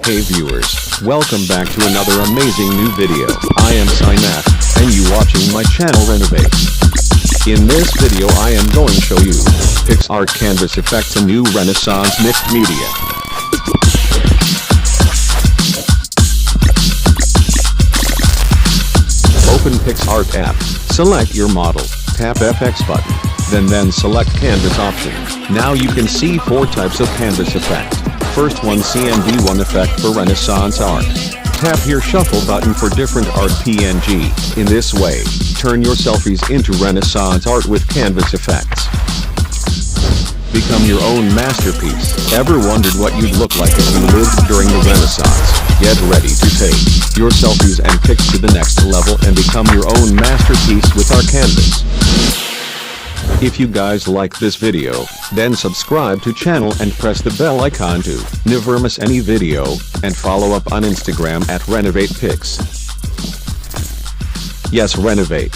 Hey viewers, welcome back to another amazing new video. I am Sinat, and you watching my channel Renovate. In this video I am going to show you Picsart Canvas Effects, a new Renaissance mixed media. Open Picsart app, select your model, tap FX button, then select Canvas option. Now you can see 4 types of canvas effect. First one, CMD1 effect for Renaissance art. Tap here shuffle button for different art PNG. In this way, turn your selfies into Renaissance art with canvas effects. Become your own masterpiece. Ever wondered what you'd look like if you lived during the Renaissance? Get ready to take your selfies and pics to the next level and become your own masterpiece with our canvas. If you guys like this video, then subscribe to channel and press the bell icon to never miss any video, and follow up on Instagram at Renovate Pics. Yes, Renovate.